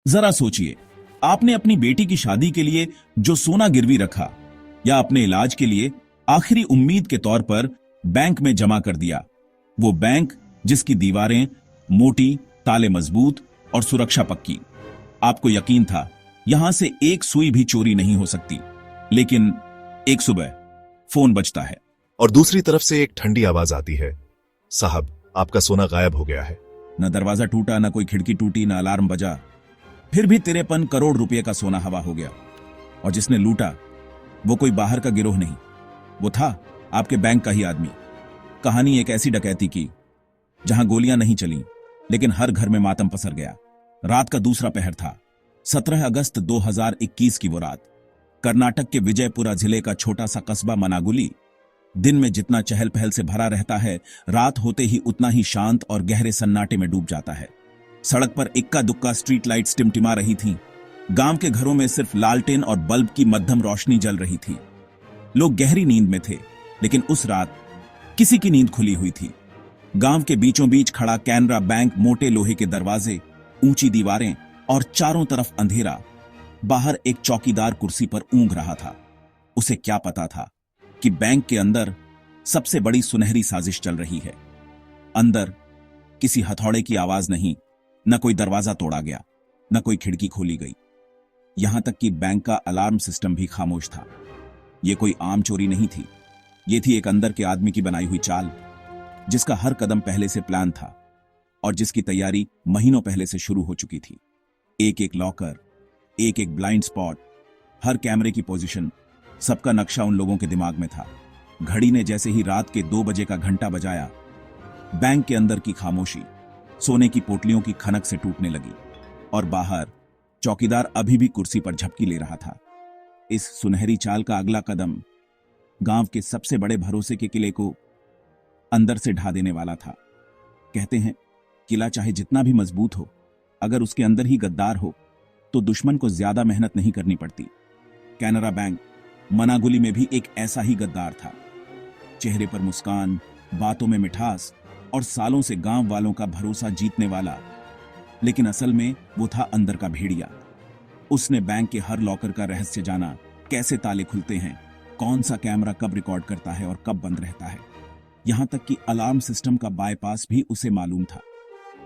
जरा सोचिए, आपने अपनी बेटी की शादी के लिए जो सोना गिरवी रखा या अपने इलाज के लिए आखिरी उम्मीद के तौर पर बैंक में जमा कर दिया। वो बैंक जिसकी दीवारें मोटी, ताले मजबूत और सुरक्षा पक्की। आपको यकीन था यहां से एक सुई भी चोरी नहीं हो सकती। लेकिन एक सुबह फोन बजता है और दूसरी तरफ से एक ठंडी आवाज आती है, साहब आपका सोना गायब हो गया है। न दरवाजा टूटा, न कोई खिड़की टूटी, न अलार्म बजा। फिर भी 53 करोड़ रुपए का सोना हवा हो गया। और जिसने लूटा वो कोई बाहर का गिरोह नहीं, वो था आपके बैंक का ही आदमी। कहानी एक ऐसी डकैती की जहां गोलियां नहीं चली, लेकिन हर घर में मातम पसर गया। रात का दूसरा पहर था, 17 अगस्त 2021 की वो रात। कर्नाटक के विजयपुरा जिले का छोटा सा कस्बा मनागुली। दिन में जितना चहल पहल से भरा रहता है, रात होते ही उतना ही शांत और गहरे सन्नाटे में डूब जाता है। सड़क पर इक्का दुक्का स्ट्रीट लाइट्स टिमटिमा रही थीं। गांव के घरों में सिर्फ लालटेन और बल्ब की मध्यम रोशनी जल रही थी। लोग गहरी नींद में थे, लेकिन उस रात किसी की नींद खुली हुई थी। गांव के बीचों बीच खड़ा कैनरा बैंक, मोटे लोहे के दरवाजे, ऊंची दीवारें और चारों तरफ अंधेरा। बाहर एक चौकीदार कुर्सी पर ऊंघ रहा था। उसे क्या पता था कि बैंक के अंदर सबसे बड़ी सुनहरी साजिश चल रही है। अंदर किसी हथौड़े की आवाज नहीं, न कोई दरवाजा तोड़ा गया, न कोई खिड़की खोली गई। यहां तक कि बैंक का अलार्म सिस्टम भी खामोश था। यह कोई आम चोरी नहीं थी, यह थी एक अंदर के आदमी की बनाई हुई चाल, जिसका हर कदम पहले से प्लान था और जिसकी तैयारी महीनों पहले से शुरू हो चुकी थी। एक एक लॉकर, एक एक ब्लाइंड स्पॉट, हर कैमरे की पोजीशन, सबका नक्शा उन लोगों के दिमाग में था। घड़ी ने जैसे ही रात के 2 बजे का घंटा बजाया, बैंक के अंदर की खामोशी सोने की पोटलियों की खनक से टूटने लगी और बाहर चौकीदार अभी भी कुर्सी पर झपकी ले रहा था। इस सुनहरी चाल का अगला कदम गांव के सबसे बड़े भरोसे के किले को अंदर से ढा देने वाला था। कहते हैं, किला चाहे जितना भी मजबूत हो, अगर उसके अंदर ही गद्दार हो तो दुश्मन को ज्यादा मेहनत नहीं करनी पड़ती। कैनरा बैंक मनागुली में भी एक ऐसा ही गद्दार था। चेहरे पर मुस्कान, बातों में मिठास और सालों से गांव वालों का भरोसा जीतने वाला, लेकिन असल में वो था अंदर का भेड़िया। उसने बैंक के हर लॉकर का रहस्य जाना, कैसे ताले खुलते हैं, कौन सा कैमरा कब रिकॉर्ड करता है और कब बंद रहता है। यहां तक कि अलार्म सिस्टम का बायपास भी उसे मालूम था।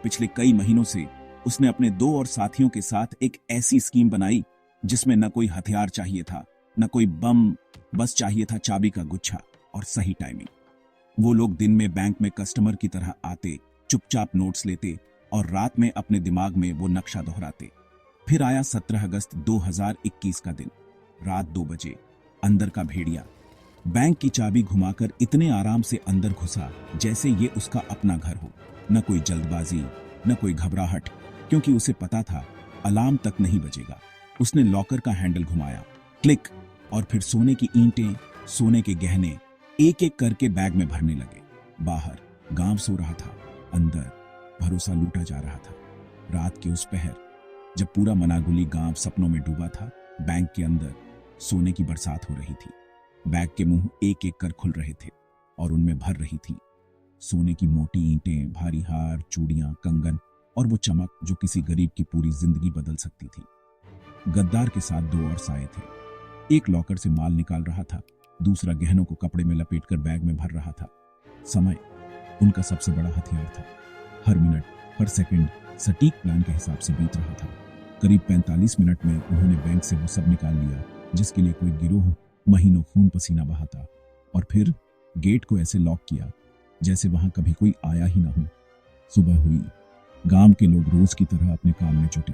पिछले कई महीनों से उसने अपने 2 और साथियों के साथ एक ऐसी स्कीम बनाई जिसमें न कोई हथियार चाहिए था, न कोई बम, बस चाहिए था चाबी का गुच्छा और सही टाइमिंग। वो लोग दिन में बैंक में कस्टमर की तरह आते, चुपचाप नोट्स लेते और रात में अपने दिमाग में वो नक्शा दोहराते। फिर आया 17 अगस्त 2021 का दिन। रात 2 बजे अंदर का भेड़िया बैंक की चाबी घुमाकर इतने आराम से अंदर घुसा जैसे ये उसका अपना घर हो। न कोई जल्दबाजी, न कोई घबराहट, क्योंकि उसे पता था अलार्म तक नहीं बजेगा। उसने लॉकर का हैंडल घुमाया, क्लिक, और फिर सोने की ईंटें, सोने के गहने एक एक करके बैग में भरने लगे। बाहर गांव सो रहा था, अंदर भरोसा लूटा जा रहा था। रात के उस पहर जब पूरा मनागुली गांव सपनों में डूबा था, बैंक के अंदर सोने की बरसात हो रही थी। बैग के मुंह एक एक कर खुल रहे थे और उनमें भर रही थी सोने की मोटी ईंटें, भारी हार, चूड़ियां, कंगन और वो चमक जो किसी गरीब की पूरी जिंदगी बदल सकती थी। गद्दार के साथ 2 और साए थे। एक लॉकर से माल निकाल रहा था, दूसरा गहनों को कपड़े में लपेटकर बैग में भर रहा था। समय उनका सबसे बड़ा हथियार था। हर मिनट, हर सेकंड सटीक प्लान के हिसाब से बीत रहा था। करीब 45 मिनट में उन्होंने बैंक से वो सब निकाल लिया जिसके लिए कोई गिरोह महीनों खून पसीना बहाता, और फिर गेट को ऐसे लॉक किया जैसे वहां कभी कोई आया ही ना हो। सुबह हुई। गांव के लोग रोज की तरह अपने काम में जुटे।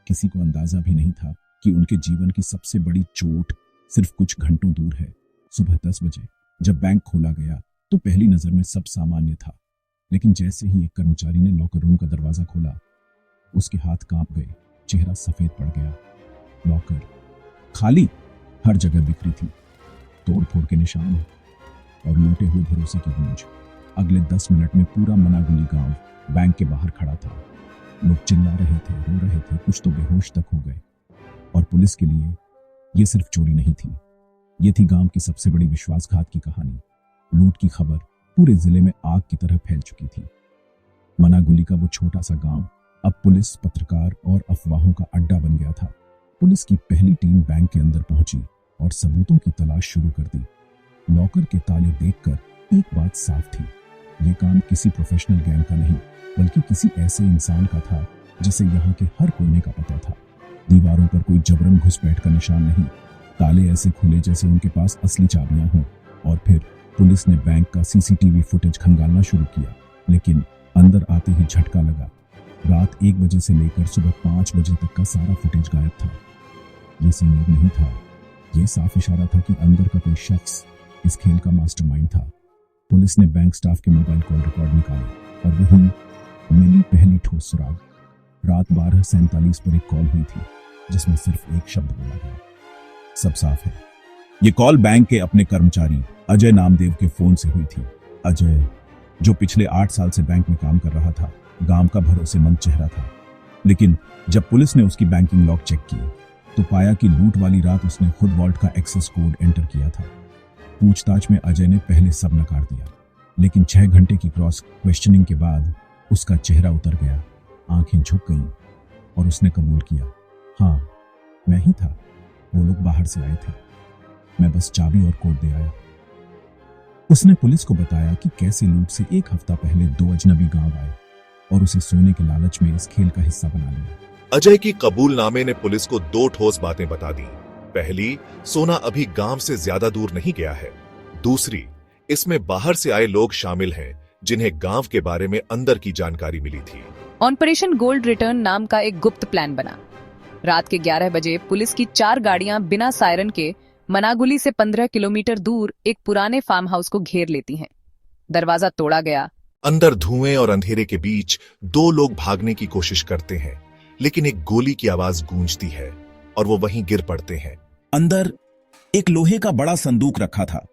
किसी को अंदाजा भी नहीं था कि उनके जीवन की सबसे बड़ी चोट सिर्फ कुछ घंटों दूर है। सुबह 10 बजे जब बैंक खोला गया तो पहली नजर में सब सामान्य था, लेकिन जैसे ही एक कर्मचारी ने लॉकर रूम का दरवाजा खोला, उसके हाथ कांप गए, चेहरा सफेद पड़ गया। लॉकर खाली, हर जगह बिखरी थी, तोड़फोड़ के निशान और लूटे हुए भरोसे की गूंज। अगले 10 मिनट में पूरा मनागुली गांव बैंक के बाहर खड़ा था। लोग चिल्ला रहे थे, रो रहे थे, कुछ तो बेहोश तक हो गए। और पुलिस के लिए यह सिर्फ चोरी नहीं थी, यह थी गांव की सबसे बड़ी विश्वासघात की कहानी। लूट की खबर पूरे जिले में आग की तरह फैल चुकी थी। मनागुली का वो छोटा सा गांव अब पुलिस, पत्रकार और अफवाहों का अड्डा बन गया था। पुलिस की पहली टीम बैंक के अंदर पहुंची और सबूतों की तलाश शुरू कर दी। लॉकर के ताले देखकर एक बात साफ थी, ये काम किसी प्रोफेशनल गैंग का नहीं, बल्कि किसी ऐसे इंसान का था जिसे यहाँ के हर कोने का पता था। दीवारों पर कोई जबरन घुसपैठ का निशान नहीं, ताले ऐसे खुले जैसे उनके पास असली चाबियां हों। और फिर पुलिस ने बैंक का सीसीटीवी फुटेज खंगालना शुरू किया, लेकिन अंदर आते ही झटका लगा। रात 1 बजे से लेकर सुबह 5 बजे तक का सारा फुटेज गायब था। ये संयोग नहीं था, ये साफ इशारा था कि अंदर का कोई शख्स इस खेल का मास्टरमाइंड था। पुलिस ने बैंक स्टाफ के मोबाइल कॉल रिकॉर्ड निकाले और वहीं मिली पहली ठोस सुराग। रात 12:47 पर एक कॉल हुई थी जिसमें सिर्फ एक शब्द बोला गया। सब साफ है। ये कॉल बैंक के अपने कर्मचारी अजय नामदेव के फोन से हुई थी। अजय, जो पिछले 8 साल से बैंक में काम कर रहा था, गांव का भरोसेमंद चेहरा था। लेकिन जब पुलिस ने उसकी बैंकिंग लॉग चेक की तो पाया कि लूट वाली रात उसने खुद वॉल्ट का एक्सेस कोड एंटर किया था। पूछताछ में अजय ने पहले सब नकार दिया, लेकिन 6 घंटे की क्रॉस क्वेश्चनिंग के बाद उसका चेहरा उतर गया, आंखें झुक गईं और उसने कबूल किया, हाँ मैं ही था। वो लोग बाहर से आए थे, मैं बस चाबी और कोड दे आया। उसने पुलिस को बताया कि कैसे लूट से 1 हफ्ता पहले 2 अजनबी गांव आए और उसे सोने के लालच में इस खेल का हिस्सा बना लिया। अजय की कबूलनामे ने पुलिस को 2 ठोस बातें बता दी। पहली, सोना अभी गांव से ज्यादा दूर नहीं गया है। दूसरी, इसमें बाहर से आए लोग शामिल हैं जिन्हें गांव के बारे में अंदर की जानकारी मिली थी। ऑपरेशन गोल्ड रिटर्न नाम का एक गुप्त प्लान बना। रात के 11 बजे पुलिस की 4 गाड़ियां बिना सायरन के मनागुली से 15 किलोमीटर दूर एक पुराने फार्म हाउस को घेर लेती हैं। दरवाजा तोड़ा गया। अंदर धुएं और अंधेरे के बीच 2 लोग भागने की कोशिश करते हैं, लेकिन एक गोली की आवाज गूंजती है और वो वहीं गिर पड़ते हैं। अंदर एक लोहे का बड़ा संदूक रखा था।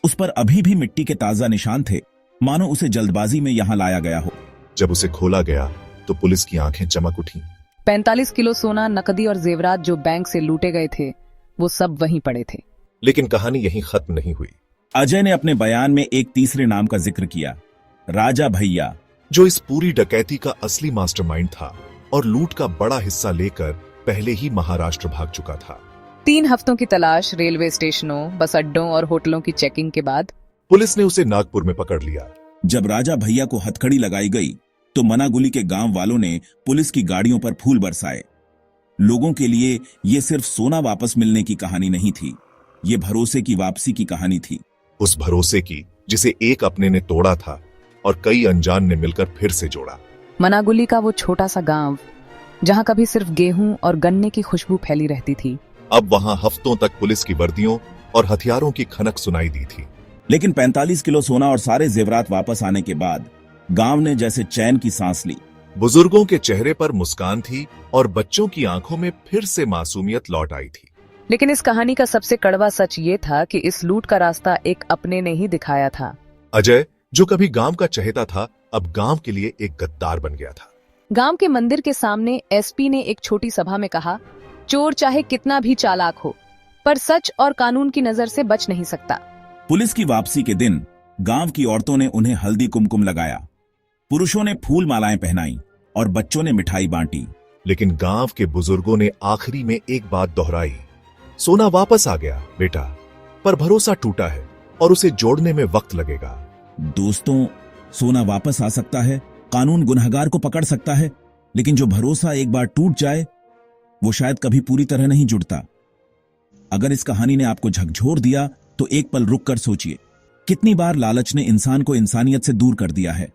उस पर अभी भी मिट्टी के ताजा निशान थे, मानो उसे जल्दबाजी में यहां लाया गया हो। जब उसे खोला गया तो पुलिस की आंखें चमक उठी। 45 किलो सोना, नकदी और जेवरात जो बैंक से लूटे गए थे, वो सब वहीं पड़े थे। लेकिन कहानी यहीं खत्म नहीं हुई। अजय ने अपने बयान में एक तीसरे नाम का जिक्र किया, राजा भैया, जो इस पूरी डकैती का असली मास्टरमाइंड था और लूट का बड़ा हिस्सा लेकर पहले ही महाराष्ट्र भाग चुका था। 3 हफ्तों की तलाश, रेलवे स्टेशनों, बस अड्डों और होटलों की चेकिंग के बाद पुलिस ने उसे नागपुर में पकड़ लिया। जब राजा भैया को हथकड़ी लगाई गई तो मनागुली के गांव वालों ने पुलिस की गाड़ियों पर फूल बरसाए। लोगों के लिए ये सिर्फ सोना वापस मिलने की कहानी नहीं थी, ये भरोसे की वापसी की कहानी थी। उस भरोसे की जिसे एक अपने ने तोड़ा था और कई अनजान ने मिलकर फिर से जोड़ा। मनागुली का वो छोटा सा गांव जहां कभी सिर्फ गेहूं और गन्ने की खुशबू फैली रहती थी, अब वहां हफ्तों तक पुलिस की वर्दियों और हथियारों की खनक सुनाई दी थी। लेकिन 45 किलो सोना और सारे जेवरात वापस आने के बाद गांव ने जैसे चैन की सांस ली। बुजुर्गों के चेहरे पर मुस्कान थी और बच्चों की आंखों में फिर से मासूमियत लौट आई थी। लेकिन इस कहानी का सबसे कड़वा सच ये था कि इस लूट का रास्ता एक अपने ने ही दिखाया था। अजय, जो कभी गांव का चहेता था, अब गांव के लिए एक गद्दार बन गया था। गांव के मंदिर के सामने एसपी ने एक छोटी सभा में कहा, चोर चाहे कितना भी चालाक हो, पर सच और कानून की नजर से बच नहीं सकता। पुलिस की वापसी के दिन गांव की औरतों ने उन्हें हल्दी कुमकुम लगाया, पुरुषों ने फूल मालाएं पहनाई और बच्चों ने मिठाई बांटी। लेकिन गांव के बुजुर्गों ने आखिरी में एक बात दोहराई, सोना वापस आ गया बेटा, पर भरोसा टूटा है और उसे जोड़ने में वक्त लगेगा। दोस्तों, सोना वापस आ सकता है, कानून गुनहगार को पकड़ सकता है, लेकिन जो भरोसा एक बार टूट जाए वो शायद कभी पूरी तरह नहीं जुड़ता। अगर इस कहानी ने आपको झकझोर दिया तो एक पल रुक कर सोचिए, कितनी बार लालच ने इंसान को इंसानियत से दूर कर दिया है।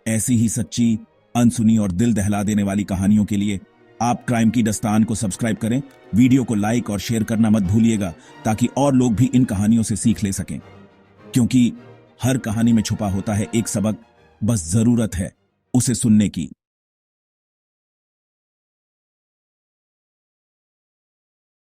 ऐसी ही सच्ची, अनसुनी और दिल दहला देने वाली कहानियों के लिए आप क्राइम की दस्तान को सब्सक्राइब करें, वीडियो को लाइक और शेयर करना मत भूलिएगा ताकि और लोग भी इन कहानियों से सीख ले सकें। क्योंकि हर कहानी में छुपा होता है एक सबक, बस जरूरत है उसे सुनने की।